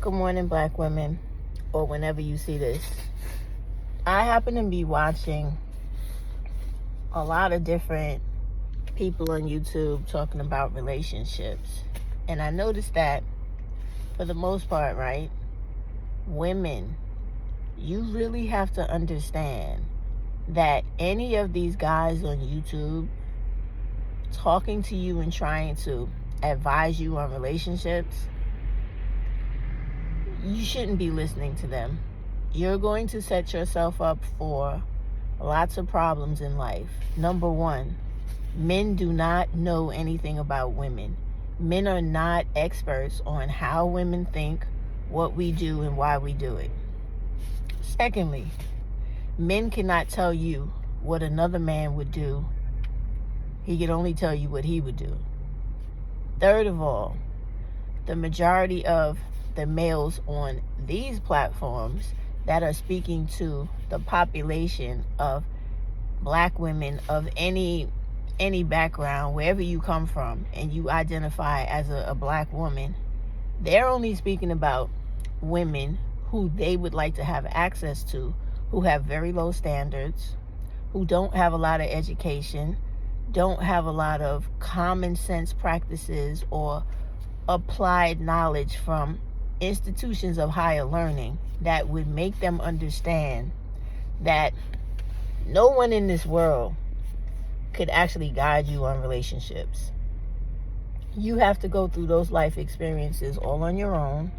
Good morning, Black women, or whenever you see this. I happen to be watching a lot of different people on YouTube talking about relationships. And I noticed that for the most part, right, women, you really have to understand that any of these guys on YouTube talking to you and trying to advise you on relationships, you shouldn't be listening to them. You're going to set yourself up for lots of problems in life. Number one, men do not know anything about women. Men are not experts on how women think, what we do, and why we do it. Secondly, men cannot tell you what another man would do. He can only tell you what he would do. Third of all, the majority of the males on these platforms that are speaking to the population of Black women of any background, wherever you come from, and you identify as a Black woman, they're only speaking about women who they would like to have access to, who have very low standards, who don't have a lot of education, don't have a lot of common sense practices or applied knowledge from institutions of higher learning that would make them understand that no one in this world could actually guide you on relationships. You have to go through those life experiences all on your own,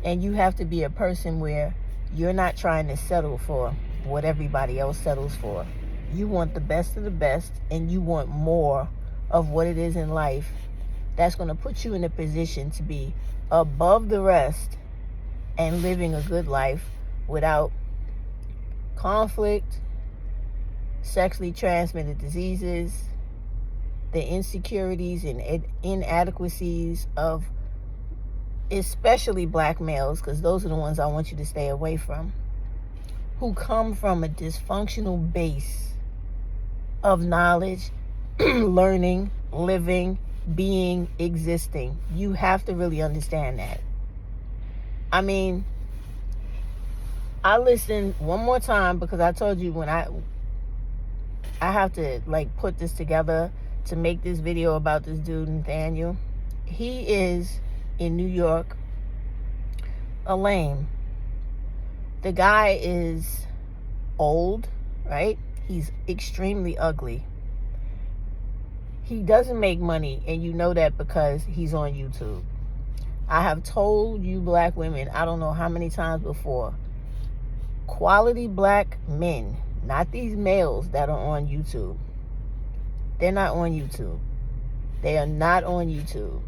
and you have to be a person where you're not trying to settle for what everybody else settles for. You want the best of the best, and you want more of what it is in life that's going to put you in a position to be above the rest and living a good life without conflict, sexually transmitted diseases, the insecurities and inadequacies of especially Black males, because those are the ones I want you to stay away from, who come from a dysfunctional base of knowledge, learning, living, being, existing. You have to really understand that. I mean, I listened one more time because I told you when I have to put this together to make this video about this dude Nathaniel. He is in New York, a lame. The guy is old, right? He's extremely ugly. He doesn't make money, and you know that because he's on YouTube. I have told you Black women, I don't know how many times before, quality Black men, not these males that are on YouTube. They're not on YouTube. They are not on YouTube.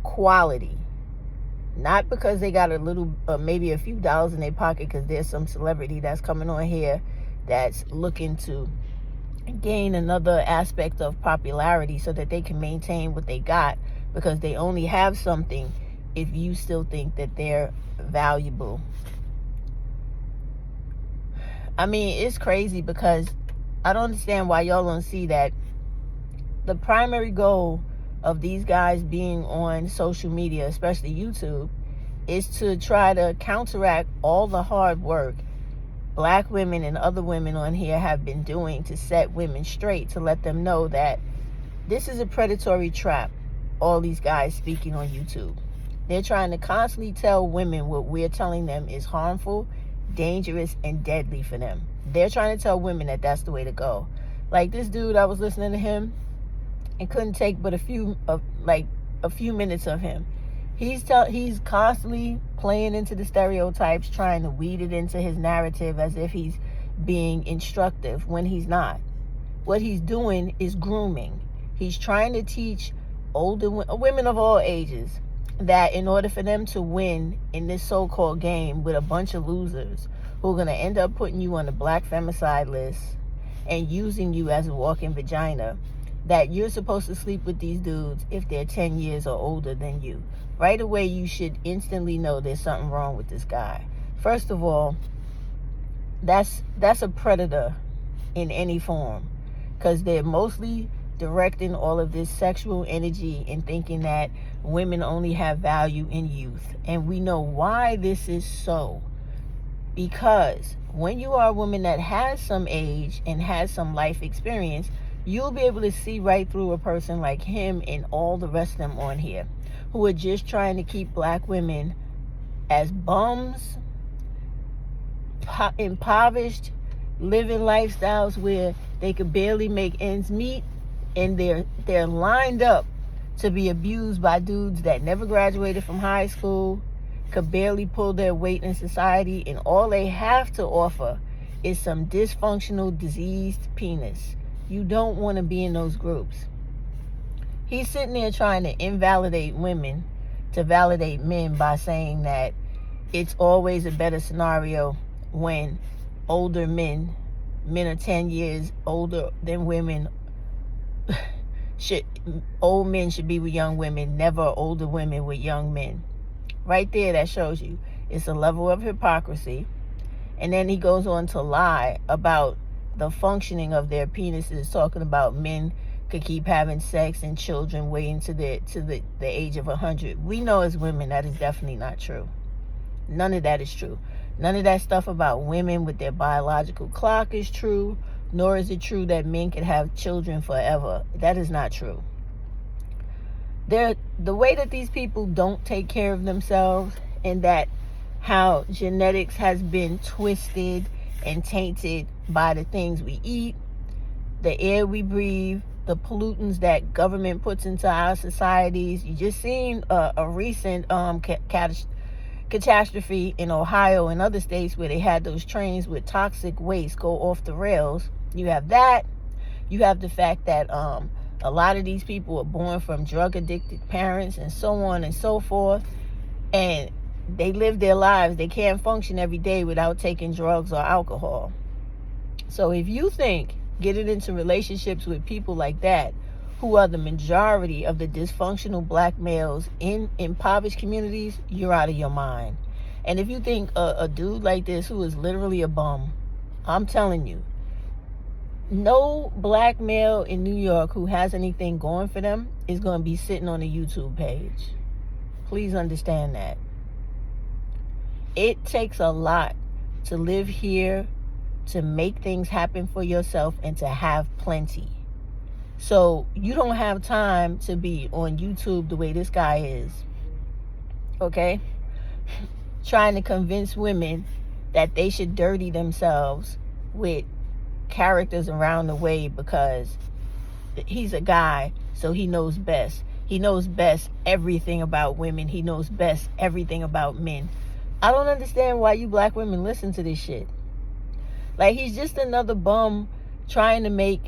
Quality. Not because they got a little, maybe a few dollars in their pocket because there's some celebrity that's coming on here that's looking to gain another aspect of popularity so that they can maintain what they got, because they only have something if you still think that they're valuable. I mean, it's crazy because I don't understand why y'all don't see that the primary goal of these guys being on social media, especially YouTube, is to try to counteract all the hard work Black women and other women on here have been doing to set women straight, to let them know that this is a predatory trap. All these guys speaking on YouTube, they're trying to constantly tell women what we're telling them is harmful, dangerous, and deadly for them. They're trying to tell women that that's the way to go. Like this dude, I was listening to him and couldn't take but a few minutes of him. He's constantly playing into the stereotypes, trying to weed it into his narrative as if he's being instructive when he's not. What he's doing is grooming. He's trying to teach older women of all ages that in order for them to win in this so-called game with a bunch of losers who are going to end up putting you on the Black femicide list and using you as a walking vagina, that you're supposed to sleep with these dudes if they're 10 years or older than you. Right away, you should instantly know there's something wrong with this guy. First of all, that's a predator in any form, because they're mostly directing all of this sexual energy and thinking that women only have value in youth. And we know why this is so. Because when you are a woman that has some age and has some life experience, you'll be able to see right through a person like him and all the rest of them on here who are just trying to keep black women as bums, impoverished, living lifestyles where they could barely make ends meet, and they're lined up to be abused by dudes that never graduated from high school, could barely pull their weight in society, and all they have to offer is some dysfunctional, diseased penis. You don't want to be in those groups. He's sitting there trying to invalidate women to validate men by saying that it's always a better scenario when older men are 10 years older than women, old men should be with young women, never older women with young men. Right there, that shows you it's a level of hypocrisy. And then he goes on to lie about the functioning of their penises, talking about men could keep having sex and children waiting to the age of 100. We know as women that is definitely not true. None of that is true. None of that stuff about women with their biological clock is true, nor is it true that men can have children forever. That is not true. The way that these people don't take care of themselves, and that how genetics has been twisted and tainted by the things we eat, the air we breathe, the pollutants that government puts into our societies. You just seen a recent catastrophe in Ohio and other states where they had those trains with toxic waste go off the rails. You have that. You have the fact that a lot of these people are born from drug addicted parents and so on and so forth, and they live their lives. They can't function every day without taking drugs or alcohol. So if you think getting into relationships with people like that, who are the majority of the dysfunctional black males in impoverished communities, you're out of your mind. And if you think a dude like this who is literally a bum, I'm telling you, no black male in New York who has anything going for them is going to be sitting on a YouTube page. Please understand that. It takes a lot to live here, to make things happen for yourself, and to have plenty. So you don't have time to be on YouTube the way this guy is, okay? Trying to convince women that they should dirty themselves with characters around the way because he's a guy, so he knows best. He knows best everything about women. He knows best everything about men. I don't understand why you black women listen to this shit. Like, he's just another bum trying to make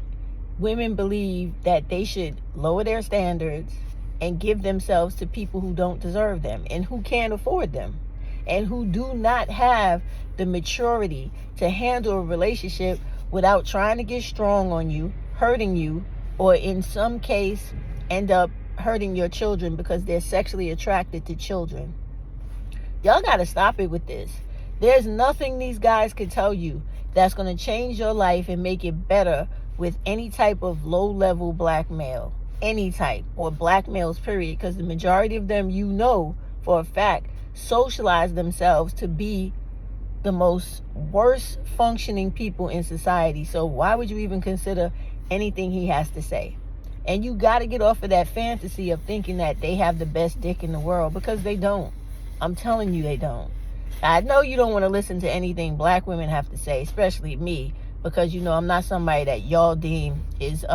women believe that they should lower their standards and give themselves to people who don't deserve them and who can't afford them and who do not have the maturity to handle a relationship without trying to get strong on you, hurting you, or in some case end up hurting your children because they're sexually attracted to children. Y'all got to stop it with this. There's nothing these guys can tell you that's going to change your life and make it better with any type of low-level black male. Any type, or black males, period. Because the majority of them, you know for a fact, socialize themselves to be the most worst functioning people in society. So why would you even consider anything he has to say? And you got to get off of that fantasy of thinking that they have the best dick in the world, because they don't. I'm telling you, they don't. I know you don't want to listen to anything black women have to say, especially me, because you know I'm not somebody that y'all deem is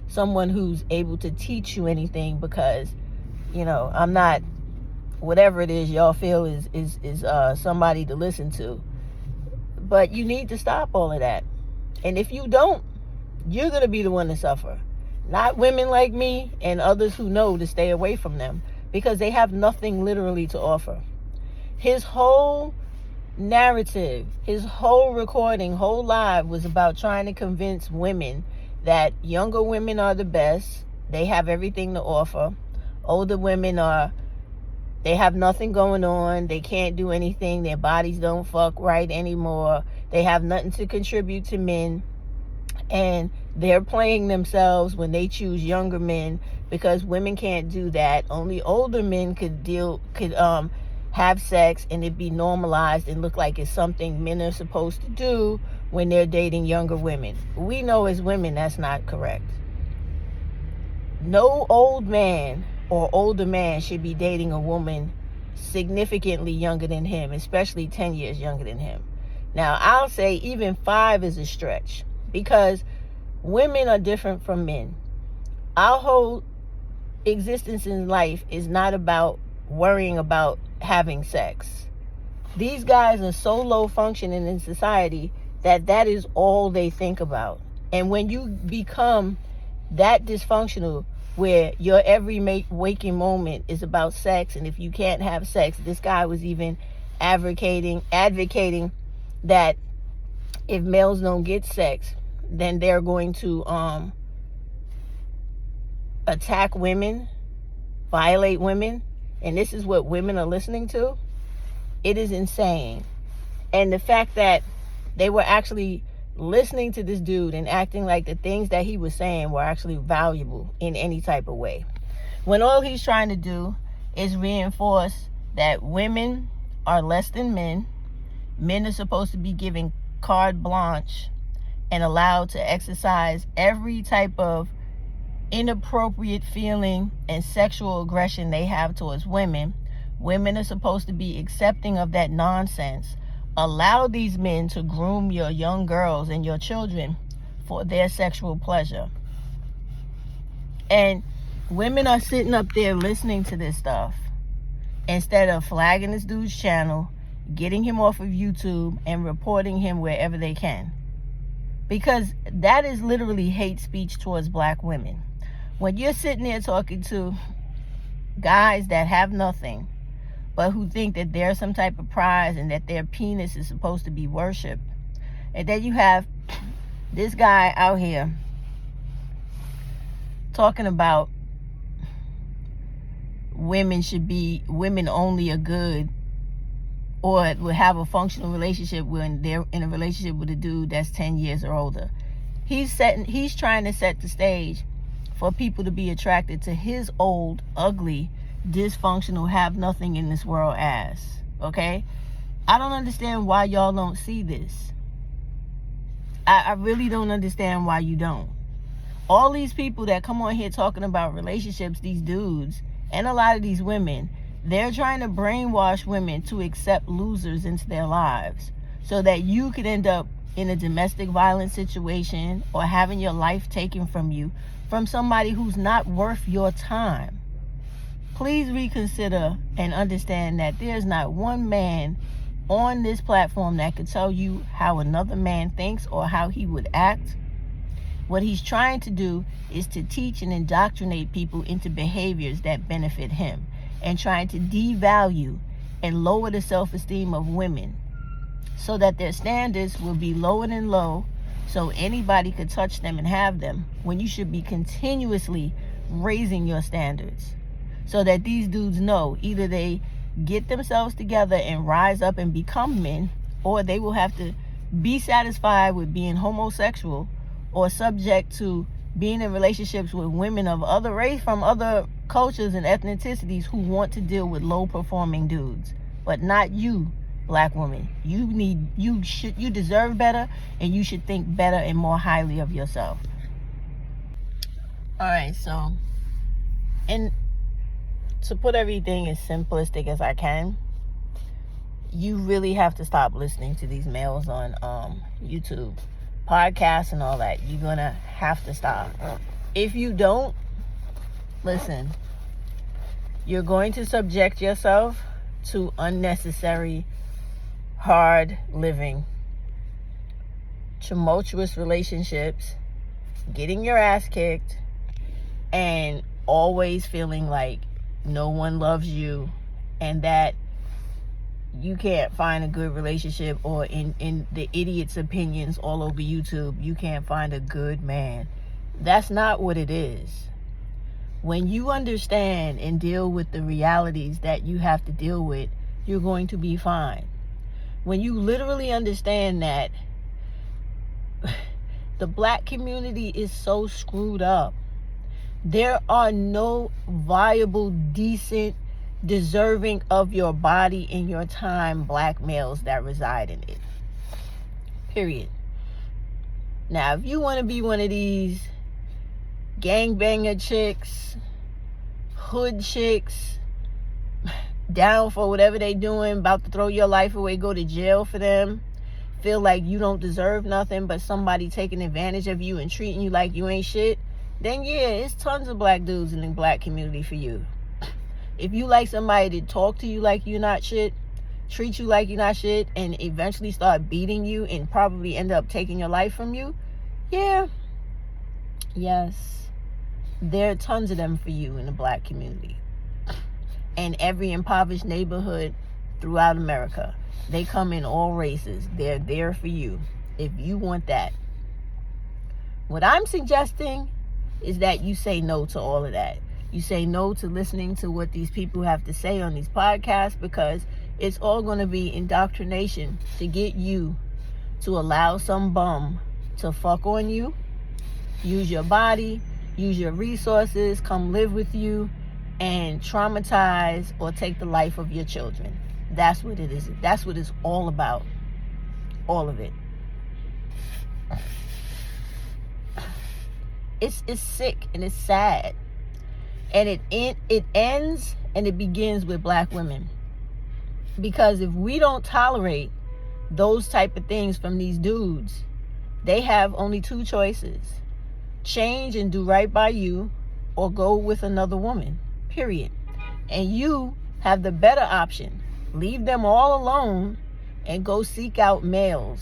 someone who's able to teach you anything, because you know I'm not whatever it is y'all feel is somebody to listen to. But you need to stop all of that. And if you don't, you're going to be the one to suffer. Not women like me and others who know to stay away from them, because they have nothing literally to offer. His whole narrative, his whole recording, whole live was about trying to convince women that younger women are the best. They have everything to offer. Older women they have nothing going on. They can't do anything. Their bodies don't fuck right anymore. They have nothing to contribute to men. And They're playing themselves when they choose younger men, because women can't do that. Only older men could have sex and it be normalized and look like it's something men are supposed to do when they're dating younger women. We know as women that's not correct. No old man or older man should be dating a woman significantly younger than him, especially 10 years younger than him. Now, I'll say even 5 is a stretch, because women are different from men. Our whole existence in life is not about worrying about having sex. These guys are so low functioning in society that is all they think about. And when you become that dysfunctional, where your every waking moment is about sex, and if you can't have sex, this guy was even advocating that if males don't get sex, then they're going to attack women, violate women, and this is what women are listening to. It is insane. And the fact that they were actually listening to this dude and acting like the things that he was saying were actually valuable in any type of way, when all he's trying to do is reinforce that women are less than men. Men are supposed to be given carte blanche and allowed to exercise every type of inappropriate feeling and sexual aggression they have towards women. Women are supposed to be accepting of that nonsense. Allow these men to groom your young girls and your children for their sexual pleasure. And women are sitting up there listening to this stuff instead of flagging this dude's channel, getting him off of YouTube, and reporting him wherever they can. Because that is literally hate speech towards black women. When you're sitting there talking to guys that have nothing, but who think that they're some type of prize and that their penis is supposed to be worshipped, and then you have this guy out here talking about women only are good or will have a functional relationship when they're in a relationship with a dude that's 10 years or older. He's trying to set the stage for people to be attracted to his old, ugly, dysfunctional, have nothing in this world ass. Okay? I don't understand why y'all don't see this. I really don't understand why you don't. All these people that come on here talking about relationships, these dudes, and a lot of these women, they're trying to brainwash women to accept losers into their lives so that you could end up in a domestic violence situation or having your life taken from you from somebody who's not worth your time. Please reconsider and understand that there's not one man on this platform that could tell you how another man thinks or how he would act. What he's trying to do is to teach and indoctrinate people into behaviors that benefit him, and trying to devalue and lower the self-esteem of women so that their standards will be lowered and low, so anybody could touch them and have them, when you should be continuously raising your standards so that these dudes know either they get themselves together and rise up and become men, or they will have to be satisfied with being homosexual or subject to being in relationships with women of other race, from other cultures and ethnicities, who want to deal with low performing dudes. But not you, black woman. You deserve better, and you should think better and more highly of yourself. All right, so, and to put everything as simplistic as I can, you really have to stop listening to these males on YouTube, podcasts and all that. You're gonna have to stop. If you don't listen, you're going to subject yourself to unnecessary hard living, tumultuous relationships, getting your ass kicked, and always feeling like no one loves you, and that you can't find a good relationship, or in the idiots' opinions all over YouTube, you can't find a good man. That's not what it is. When you understand and deal with the realities that you have to deal with, you're going to be fine. When you literally understand that The black community is so screwed up. There are no viable, decent, deserving of your body and your time black males that reside in it. Period. Now, if you want to be one of these gangbanger chicks, hood chicks, down for whatever they doing, about to throw your life away, go to jail for them, feel like you don't deserve nothing but somebody taking advantage of you and treating you like you ain't shit, then yeah, it's tons of black dudes in the black community for you. If you like somebody to talk to you like you're not shit, treat you like you're not shit, and eventually start beating you and probably end up taking your life from you, yeah, yes, there are tons of them for you in the black community. And every impoverished neighborhood throughout America. They come in all races. They're there for you if you want that. What I'm suggesting is that you say no to all of that. You say no to listening to what these people have to say on these podcasts, because it's all going to be indoctrination to get you to allow some bum to fuck on you, use your body, use your resources, come live with you, and traumatize or take the life of your children. That's what it is. That's what it's all about. All of it. It's sick and it's sad. And it ends and it begins with black women. Because if we don't tolerate those type of things from these dudes, they have only two choices. Change and do right by you, or go with another woman. Period. And you have the better option. Leave them all alone and go seek out men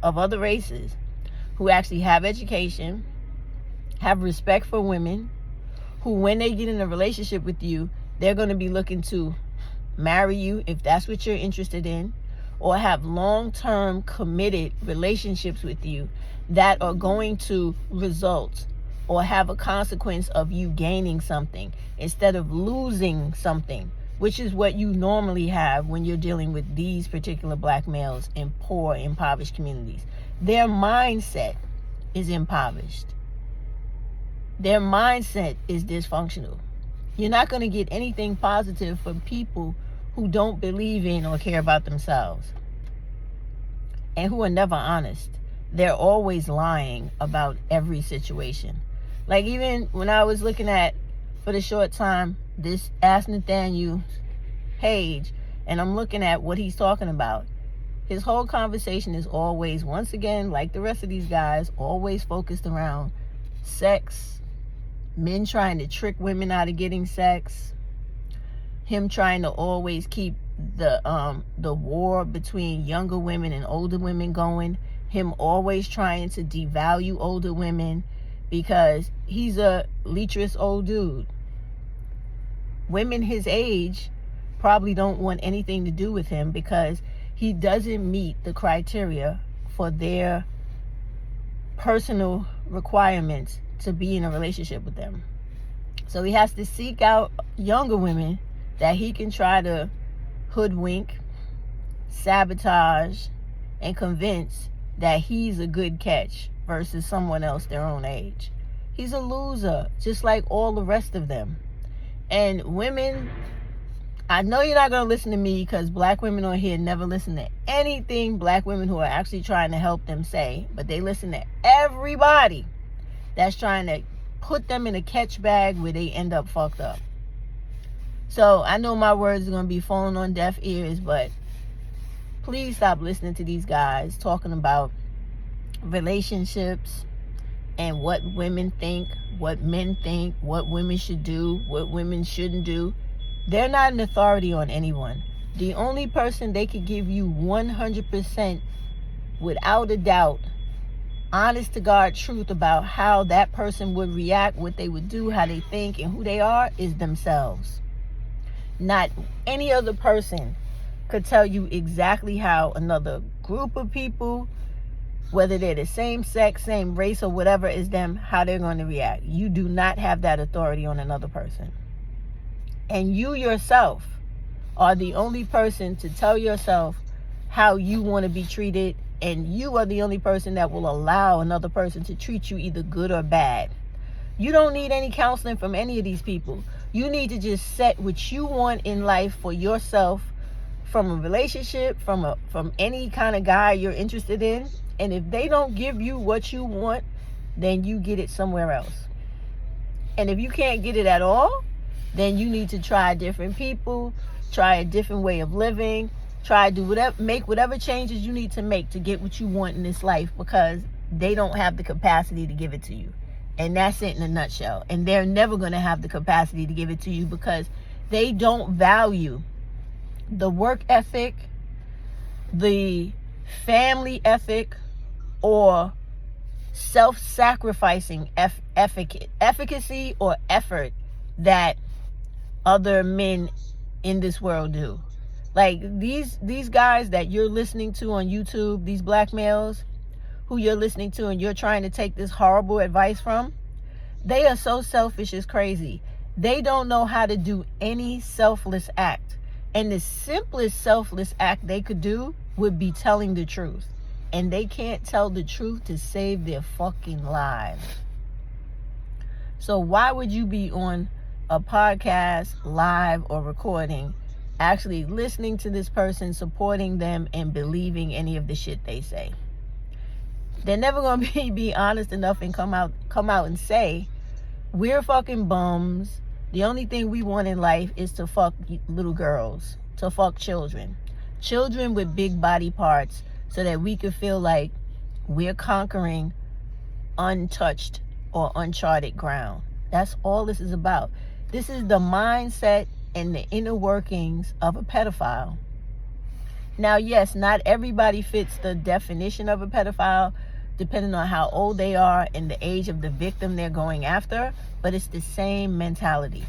of other races who actually have education, have respect for women, who when they get in a relationship with you, they're going to be looking to marry you if that's what you're interested in, or have long-term committed relationships with you that are going to result or have a consequence of you gaining something instead of losing something, which is what you normally have when you're dealing with these particular black males in poor, impoverished communities. Their mindset is impoverished. Their mindset is dysfunctional. You're not going to get anything positive from people who don't believe in or care about themselves and who are never honest. They're always lying about every situation. Like even when I was looking at, for the short time, this Ask Nathaniel page, and I'm looking at what he's talking about, his whole conversation is always, once again, like the rest of these guys, always focused around sex, men trying to trick women out of getting sex, him trying to always keep the war between younger women and older women going, him always trying to devalue older women because he's a lecherous old dude. Women his age probably don't want anything to do with him because he doesn't meet the criteria for their personal requirements to be in a relationship with them. So he has to seek out younger women that he can try to hoodwink, sabotage, and convince that he's a good catch versus someone else their own age. He's a loser, just like all the rest of them. And women, I know you're not going to listen to me because black women on here never listen to anything black women who are actually trying to help them say, but they listen to everybody that's trying to put them in a catch bag where they end up fucked up. So I know my words are going to be falling on deaf ears, but please stop listening to these guys talking about relationships and what women think, what men think, what women should do, what women shouldn't do. They're not an authority on anyone. The only person they could give you 100%, without a doubt, honest to God truth about how that person would react, what they would do, how they think, and who they are is themselves. Not any other person could tell you exactly how another group of people, whether they're the same sex, same race, or whatever as them, how they're going to react. You do not have that authority on another person. And you yourself are the only person to tell yourself how you want to be treated And you are the only person that will allow another person to treat you either good or bad. You don't need any counseling from any of these people. You need to just set what you want in life for yourself, from a relationship, from any kind of guy you're interested in. And if they don't give you what you want, then you get it somewhere else. And if you can't get it at all, then you need to try different people, try a different way of living, try to do whatever, make whatever changes you need to make to get what you want in this life, because they don't have the capacity to give it to you. And that's it in a nutshell. And they're never going to have the capacity to give it to you because they don't value the work ethic, the family ethic, or self-sacrificing efficacy or effort that other men in this world do. Like these guys that you're listening to on YouTube, these black males who you're listening to and you're trying to take this horrible advice from, they are so selfish, it's crazy. They don't know how to do any selfless act. And the simplest selfless act they could do would be telling the truth. And they can't tell the truth to save their fucking lives. So why would you be on a podcast, live or recording, actually listening to this person, supporting them, and believing any of the shit they say? They're never going to be honest enough and come out and say, we're fucking bums. The only thing we want in life is to fuck little girls, to fuck children with big body parts, so that we could feel like we're conquering untouched or uncharted ground. That's all this is about. This is the mindset and the inner workings of a pedophile. Now, yes, not everybody fits the definition of a pedophile, depending on how old they are and the age of the victim they're going after, but it's the same mentality.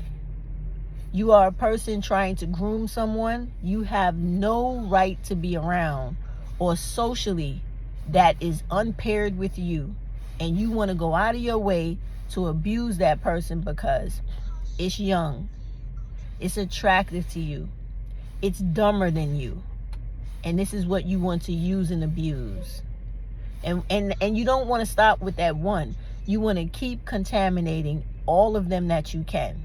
You are a person trying to groom someone you have no right to be around, or socially that is unpaired with you, and you want to go out of your way to abuse that person because it's young, it's attractive to you, it's dumber than you, and this is what you want to use and abuse. And you don't want to stop with that one. You want to keep contaminating all of them that you can.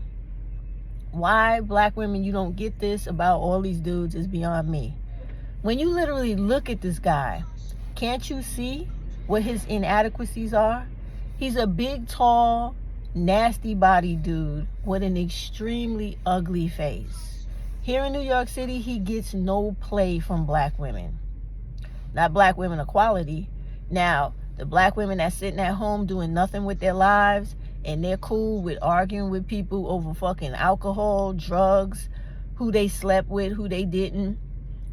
Why, black women, you don't get this about all these dudes is beyond me. When you literally look at this guy, can't you see what his inadequacies are? He's a big, tall, nasty body dude with an extremely ugly face. Here in New York City, he gets no play from black women. Not black women equality. Now, the black women that's sitting at home doing nothing with their lives, and they're cool with arguing with people over fucking alcohol, drugs, who they slept with, who they didn't,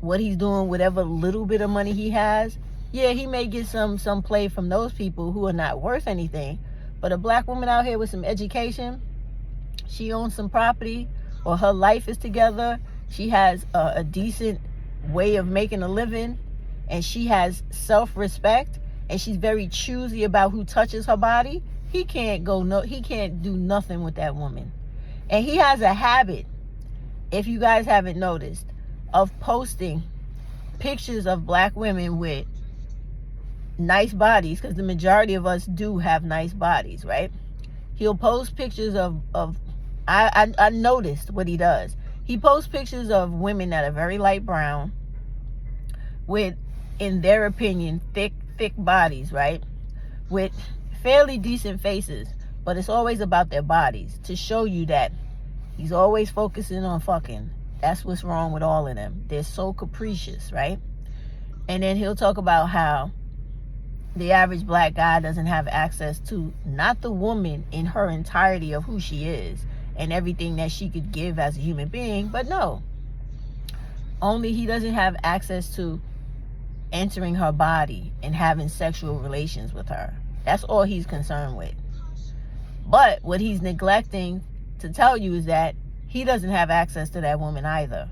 what he's doing, whatever little bit of money he has. Yeah, he may get some play from those people who are not worth anything. But a black woman out here with some education, she owns some property, or her life is together, she has a decent way of making a living, and she has self-respect, and she's very choosy about who touches her body, he can't do nothing with that woman. And he has a habit, if you guys haven't noticed, of posting pictures of black women with nice bodies, because the majority of us do have nice bodies, right? He'll post pictures of I noticed what he does. He posts pictures of women that are very light brown with, in their opinion, thick bodies, right? With fairly decent faces, but it's always about their bodies, to show you that he's always focusing on fucking. That's what's wrong with all of them. They're so capricious, right? And then he'll talk about how the average black guy doesn't have access to, not the woman in her entirety of who she is and everything that she could give as a human being, but no. Only he doesn't have access to entering her body and having sexual relations with her. That's all he's concerned with. But what he's neglecting to tell you is that he doesn't have access to that woman either.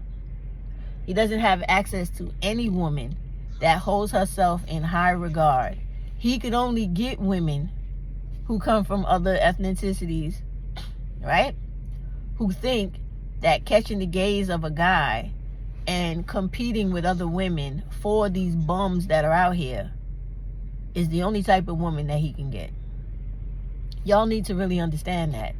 He doesn't have access to any woman that holds herself in high regard. He could only get women who come from other ethnicities, right? Who think that catching the gaze of a guy and competing with other women for these bums that are out here is the only type of woman that he can get. Y'all need to really understand that.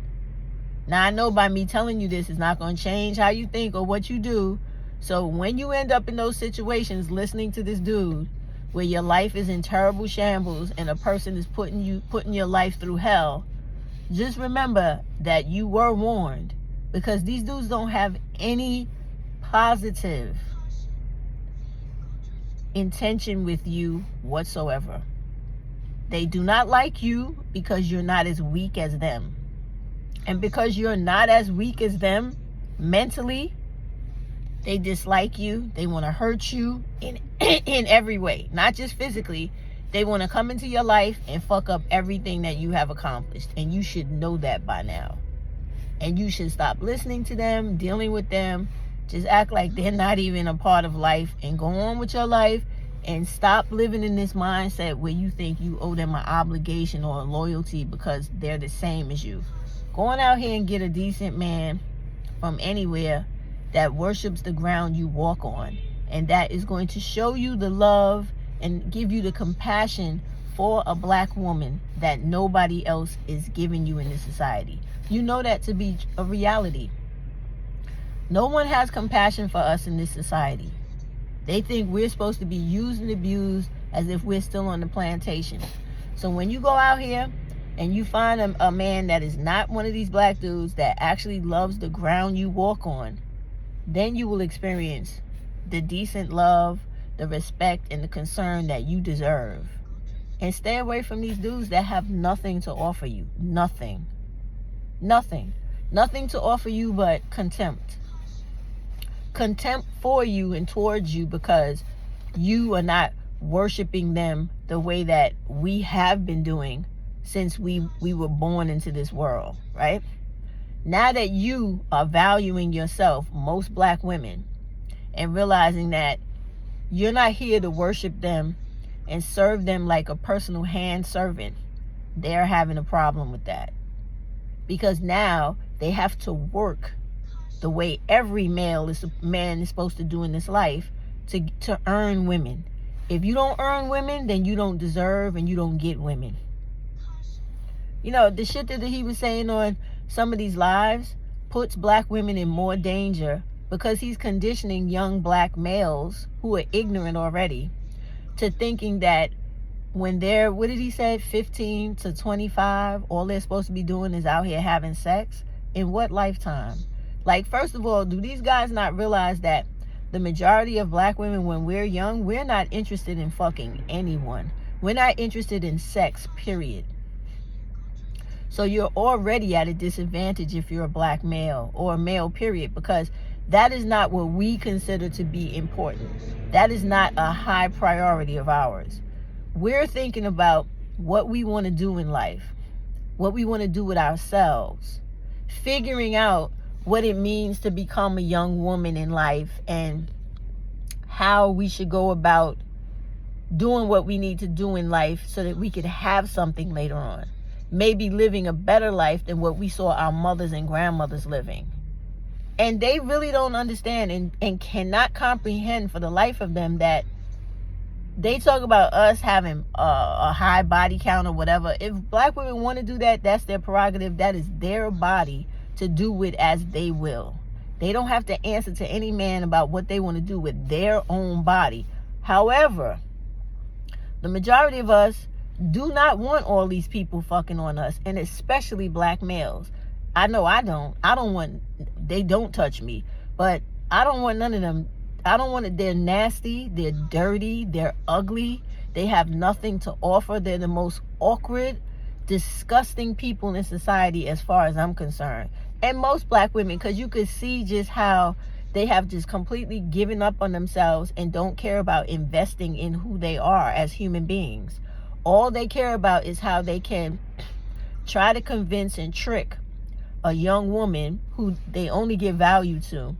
Now, I know by me telling you this is not going to change how you think or what you do. So when you end up in those situations listening to this dude where your life is in terrible shambles and a person is putting your life through hell, just remember that you were warned, because these dudes don't have any positive intention with you whatsoever. They do not like you because you're not as weak as them. And because you're not as weak as them mentally, they dislike you. They want to hurt you in every way, not just physically. They want to come into your life and fuck up everything that you have accomplished. And you should know that by now. And you should stop listening to them, dealing with them. Just act like they're not even a part of life and go on with your life, and stop living in this mindset where you think you owe them an obligation or a loyalty because they're the same as you. Go on out here and get a decent man from anywhere that worships the ground you walk on, and that is going to show you the love and give you the compassion for a black woman that nobody else is giving you in this society. You know that to be a reality. No one has compassion for us in this society. They think we're supposed to be used and abused as if we're still on the plantation. So when you go out here and you find a man that is not one of these black dudes that actually loves the ground you walk on, then you will experience the decent love, the respect, and the concern that you deserve. And stay away from these dudes that have nothing to offer you. Nothing. Nothing. Nothing to offer you but contempt. Contempt for you and towards you because you are not worshiping them the way that we have been doing since we were born into this world, right? Now that you are valuing yourself, most black women, and realizing that you're not here to worship them and serve them like a personal hand servant, they're having a problem with that. Because now they have to work the way every man is supposed to do in this life to earn women. If you don't earn women, then you don't deserve and you don't get women. You know, the shit that he was saying on some of these lives puts black women in more danger, because he's conditioning young black males who are ignorant already to thinking that when they're, what did he say, 15 to 25, all they're supposed to be doing is out here having sex. In what lifetime? Like, first of all, do these guys not realize that the majority of black women, when we're young, we're not interested in fucking anyone. We're not interested in sex, period. So you're already at a disadvantage if you're a black male or a male, period, because that is not what we consider to be important. That is not a high priority of ours. We're thinking about what we want to do in life, what we want to do with ourselves, figuring out what it means to become a young woman in life and how we should go about doing what we need to do in life so that we could have something later on. Maybe living a better life than what we saw our mothers and grandmothers living. And they really don't understand and cannot comprehend for the life of them that they talk about us having a high body count or whatever. If black women want to do that, that's their prerogative. That is their body to do with as they will. They don't have to answer to any man about what they want to do with their own body. However, the majority of us do not want all these people fucking on us, and especially black males. I know I don't. They don't touch me, but I don't want none of them. I don't want it. They're nasty, they're dirty, they're ugly, they have nothing to offer. They're the most awkward, disgusting people in society as far as I'm concerned. And most black women, because you could see just how they have just completely given up on themselves and don't care about investing in who they are as human beings. All they care about is how they can try to convince and trick a young woman who they only give value to,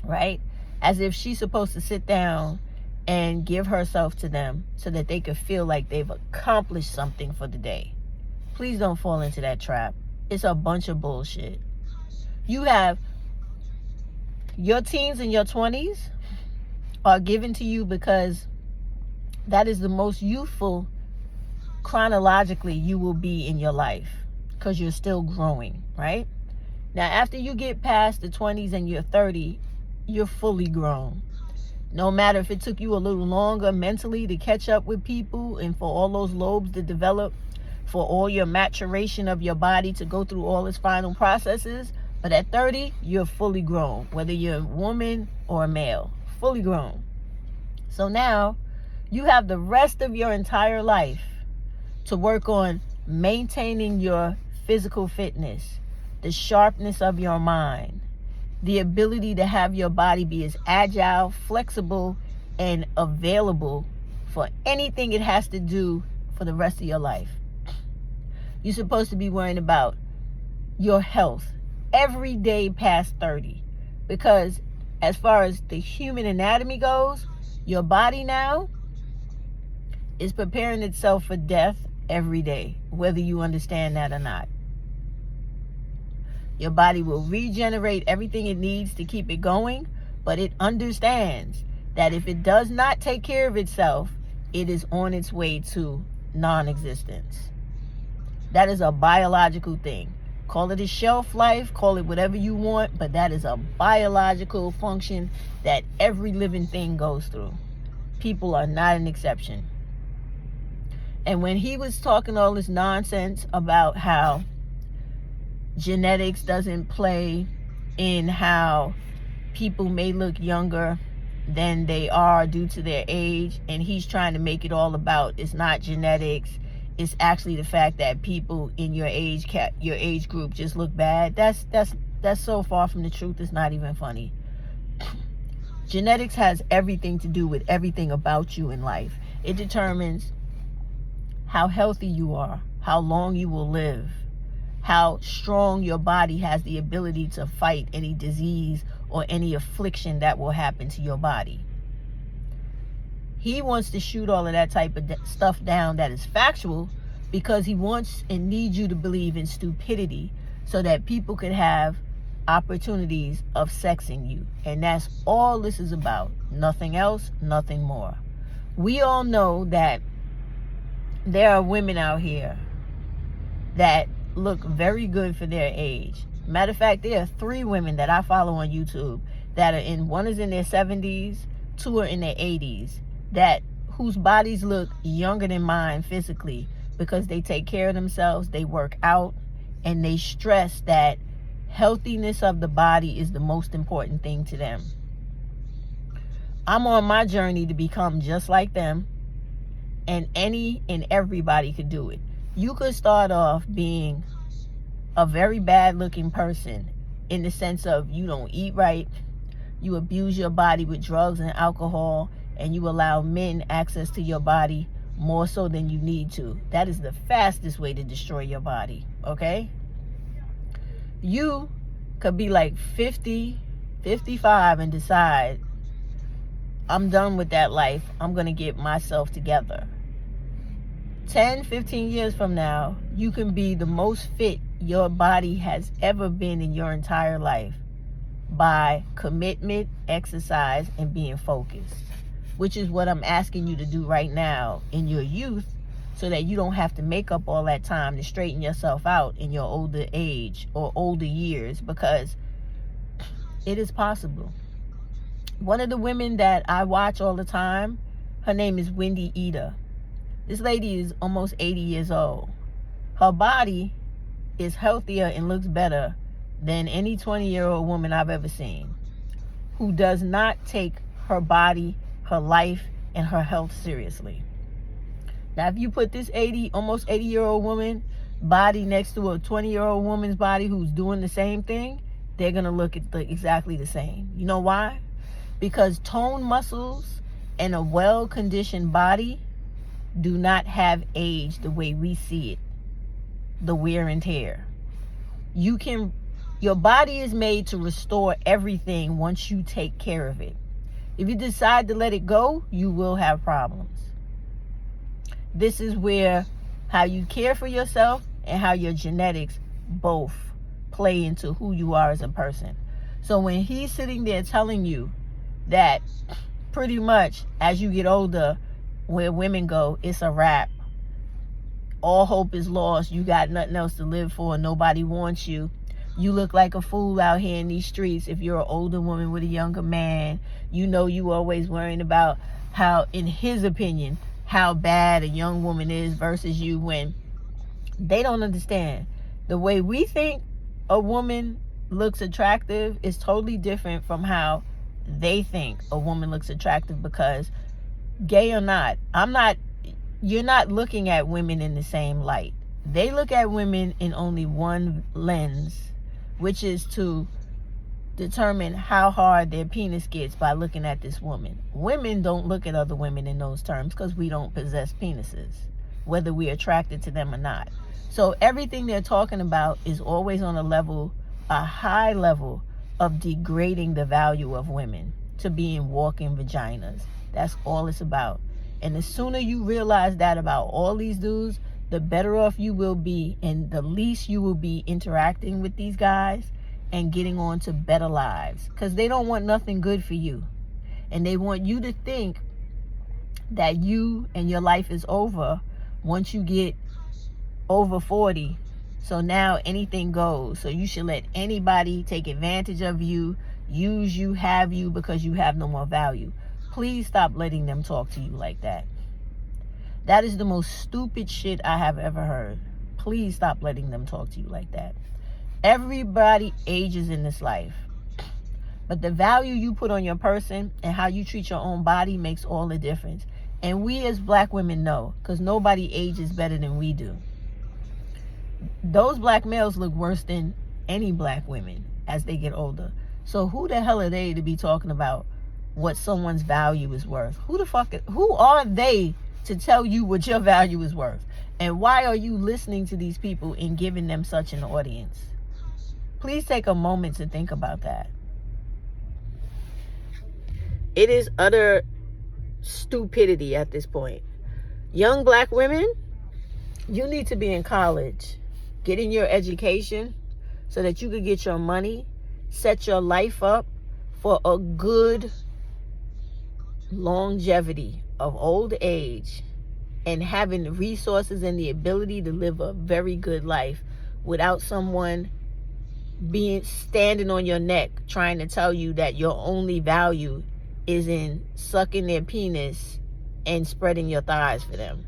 right? As if she's supposed to sit down and give herself to them so that they could feel like they've accomplished something for the day. Please don't fall into that trap. It's a bunch of bullshit. You have Your teens and your 20s are given to you because that is the most youthful chronologically you will be in your life, because you're still growing, right? Now, after you get past the 20s and you're 30, you're fully grown. No matter if it took you a little longer mentally to catch up with people and for all those lobes to develop, for all your maturation of your body to go through all its final processes. But at 30, you're fully grown, whether you're a woman or a male, fully grown. So now you have the rest of your entire life to work on maintaining your physical fitness, the sharpness of your mind, the ability to have your body be as agile, flexible, and available for anything it has to do for the rest of your life. You're supposed to be worrying about your health every day past 30, because as far as the human anatomy goes, your body now is preparing itself for death every day, whether you understand that or not. Your body will regenerate everything it needs to keep it going, but it understands that if it does not take care of itself, it is on its way to non-existence. That is a biological thing. Call it a shelf life, call it whatever you want, but that is a biological function that every living thing goes through. People are not an exception. And when he was talking all this nonsense about how genetics doesn't play in how people may look younger than they are due to their age, and he's trying to make it all about it's not genetics, it's actually the fact that people in your age group just look bad. That's so far from the truth, it's not even funny. Genetics has everything to do with everything about you in life. It determines how healthy you are, how long you will live, how strong your body has the ability to fight any disease or any affliction that will happen to your body. He wants to shoot all of that type of stuff down that is factual, because he wants and needs you to believe in stupidity so that people could have opportunities of sexing you. And that's all this is about. Nothing else, nothing more. We all know that there are women out here that look very good for their age. Matter of fact, there are 3 women that I follow on YouTube that are one is in their 70s, 2 are in their 80s, whose bodies look younger than mine physically, because they take care of themselves, they work out, and they stress that healthiness of the body is the most important thing to them. I'm on my journey to become just like them, and any and everybody could do it. You could start off being a very bad looking person, in the sense of you don't eat right, you abuse your body with drugs and alcohol, and you allow men access to your body more so than you need to. That is the fastest way to destroy your body, okay? You could be like 50, 55 and decide, I'm done with that life. I'm going to get myself together. 10, 15 years from now, you can be the most fit your body has ever been in your entire life by commitment, exercise, and being focused, which is what I'm asking you to do right now in your youth, so that you don't have to make up all that time to straighten yourself out in your older age or older years, because it is possible. One of the women that I watch all the time, her name is Wendy Ida. This lady is almost 80 years old. Her body is healthier and looks better than any 20-year-old woman I've ever seen, who does not take her body, her life, and her health seriously. Now, if you put this almost 80-year-old woman body next to a 20-year-old woman's body who's doing the same thing, they're going to look exactly the same. You know why? Because toned muscles and a well-conditioned body do not have age the way we see it, the wear and tear. Your body is made to restore everything once you take care of it. If you decide to let it go, you will have problems. This is where how you care for yourself and how your genetics both play into who you are as a person. So when he's sitting there telling you that pretty much as you get older, where women go, it's a wrap, all hope is lost, you got nothing else to live for, nobody wants you, you look like a fool out here in these streets if you're an older woman with a younger man, you always worrying about how, in his opinion, how bad a young woman is versus you, when they don't understand. The way we think a woman looks attractive is totally different from how they think a woman looks attractive, because gay or not, you're not looking at women in the same light. They look at women in only one lens, which is to determine how hard their penis gets by looking at this woman. Women don't look at other women in those terms because we don't possess penises, whether we're attracted to them or not. So everything they're talking about is always on a high level of degrading the value of women to being walking vaginas. That's all it's about. And the sooner you realize that about all these dudes, the better off you will be, and the least you will be interacting with these guys and getting on to better lives, because they don't want nothing good for you. And they want you to think that you and your life is over once you get over 40. So now anything goes. So you should let anybody take advantage of you, use you, have you, because you have no more value. Please stop letting them talk to you like that. That is the most stupid shit I have ever heard. Please stop letting them talk to you like that. Everybody ages in this life, but the value you put on your person and how you treat your own body makes all the difference. And we as black women know, because nobody ages better than we do. Those black males look worse than any black women as they get older. So who the hell are they to be talking about what someone's value is worth? Who are they to tell you what your value is worth? And why are you listening to these people and giving them such an audience? Please take a moment to think about that. It is utter stupidity at this point. Young black women, you need to be in college, getting your education so that you could get your money, set your life up for a good longevity of old age, and having the resources and the ability to live a very good life without someone standing on your neck trying to tell you that your only value is in sucking their penis and spreading your thighs for them.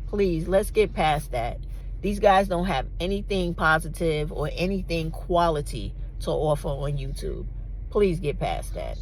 Please, let's get past that. These guys don't have anything positive or anything quality to offer on YouTube. Please get past that.